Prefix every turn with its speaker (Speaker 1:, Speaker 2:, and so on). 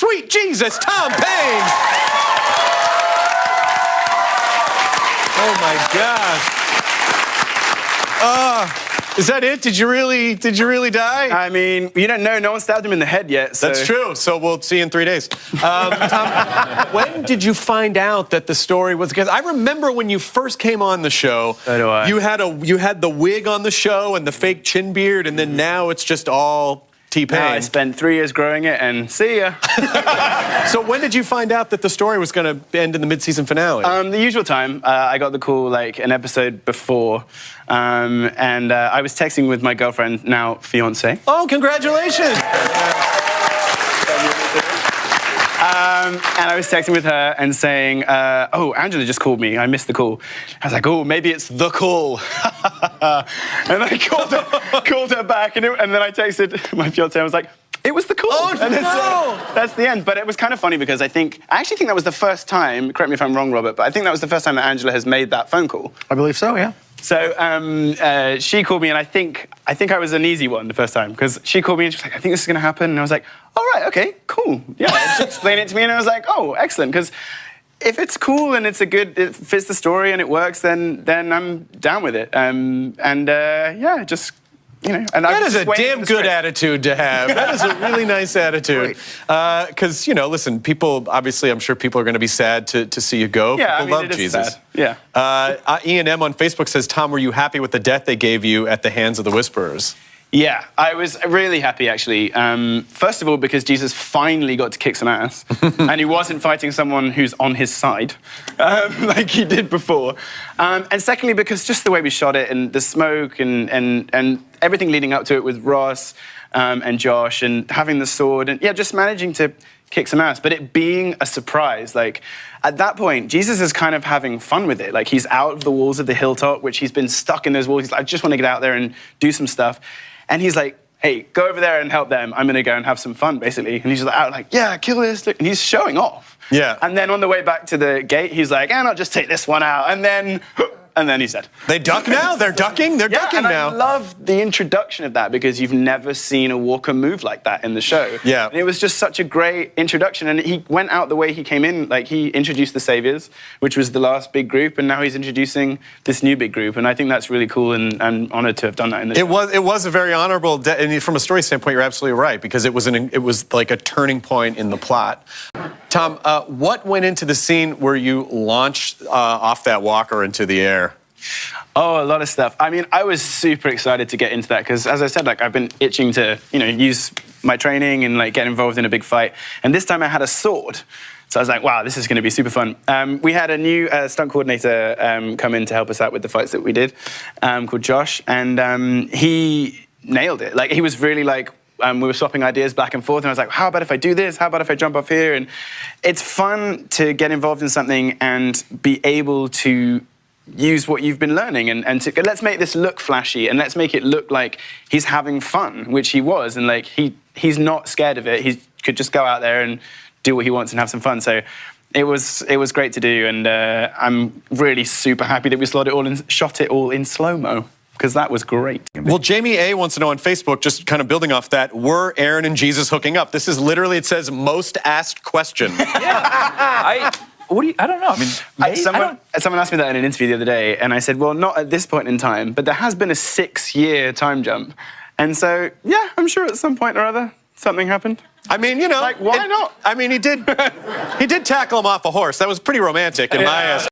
Speaker 1: sweet Jesus, Tom Payne. Oh my gosh. Is that it? Did you really die?
Speaker 2: I mean, you don't know. No one stabbed him in the head yet. So.
Speaker 1: That's true. So we'll see you in 3 days. Tom, when did you find out that the story was? Because I remember when you first came on the show.
Speaker 2: So do I.
Speaker 1: You had the wig on the show and the fake chin beard, and then now it's just all T-Pain.
Speaker 2: I spent 3 years growing it, and see ya.
Speaker 1: So when did you find out that the story was going to end in the mid-season finale?
Speaker 2: The usual time. I got the call like an episode before, and I was texting with my girlfriend, now fiance.
Speaker 1: Oh, congratulations!
Speaker 2: And I was texting with her and saying, oh, Angela just called me. I missed the call. I was like, oh, maybe it's the call. And I called her back, and then I texted my fiance. I was like, it was the call.
Speaker 1: Oh,
Speaker 2: and
Speaker 1: no!
Speaker 2: That's the end. But it was kind of funny because I actually think that was the first time, correct me if I'm wrong, Robert, but I think that was the first time that Angela has made that phone call.
Speaker 3: I believe so, yeah.
Speaker 2: So she called me, and I think I was an easy one the first time, because she called me and she was like, I think this is going to happen. And I was like, all right, okay, cool. Yeah, she explained it to me, and I was like, oh, excellent, because if it's cool and it fits the story and it works, then I'm down with it. Yeah, just... You know, and
Speaker 1: that is a damn good attitude to have. That is a really nice attitude. Because, you know, listen, people, obviously, I'm sure people are going to be sad to see you go.
Speaker 2: Yeah,
Speaker 1: people love
Speaker 2: it is
Speaker 1: Jesus.
Speaker 2: Sad. Yeah.
Speaker 1: Ian M. on Facebook says, Tom, were you happy with the death they gave you at the hands of the Whisperers?
Speaker 2: Yeah, I was really happy, actually. First of all, because Jesus finally got to kick some ass, and he wasn't fighting someone who's on his side, like he did before. And secondly, because just the way we shot it, and the smoke, and everything leading up to it with Ross and Josh, and having the sword, and yeah, just managing to kick some ass, but it being a surprise. Like, at that point, Jesus is kind of having fun with it. Like, he's out of the walls of the hilltop, which he's been stuck in those walls. He's like, I just want to get out there and do some stuff. And he's like, hey, go over there and help them. I'm going to go and have some fun, basically. And he's out like, yeah, kill this. And he's showing off.
Speaker 1: Yeah.
Speaker 2: And then on the way back to the gate, he's like, and I'll just take this one out. And then he's dead.
Speaker 1: They duck now? They're ducking? They're ducking now.
Speaker 2: I love the introduction of that, because you've never seen a walker move like that in the show.
Speaker 1: Yeah.
Speaker 2: And it was just such a great introduction. And he went out the way he came in. Like, he introduced the Saviors, which was the last big group, and now he's introducing this new big group. And I think that's really cool, and I'm honored to have done that in the show.
Speaker 1: It was a very honorable, and from a story standpoint, you're absolutely right, because it was like a turning point in the plot. Tom, what went into the scene where you launched off that walker into the air?
Speaker 2: Oh, a lot of stuff. I mean, I was super excited to get into that because, as I said, like, I've been itching to, use my training and like get involved in a big fight. And this time I had a sword. So I was like, wow, this is going to be super fun. We had a new stunt coordinator come in to help us out with the fights that we did, called Josh. And he nailed it. Like, he was really like, we were swapping ideas back and forth, and I was like, how about if I do this? How about if I jump off here? And it's fun to get involved in something and be able to use what you've been learning, and let's make this look flashy, and let's make it look like he's having fun, which he was, and like he's not scared of it. He could just go out there and do what he wants and have some fun. So it was great to do, and I'm really super happy that we shot it all in slow-mo, because that was great.
Speaker 1: Well, Jamie A. wants to know on Facebook, just kind of building off that, were Aaron and Jesus hooking up? This is literally, it says, most asked question.
Speaker 3: Yeah. I don't know. I mean,
Speaker 2: someone asked me that in an interview the other day, and I said, well, not at this point in time, but there has been a 6-year time jump. And so, yeah, I'm sure at some point or other, something happened.
Speaker 1: I mean,
Speaker 2: like, why not?
Speaker 1: I mean, he did tackle him off a horse. That was pretty romantic in my estimation.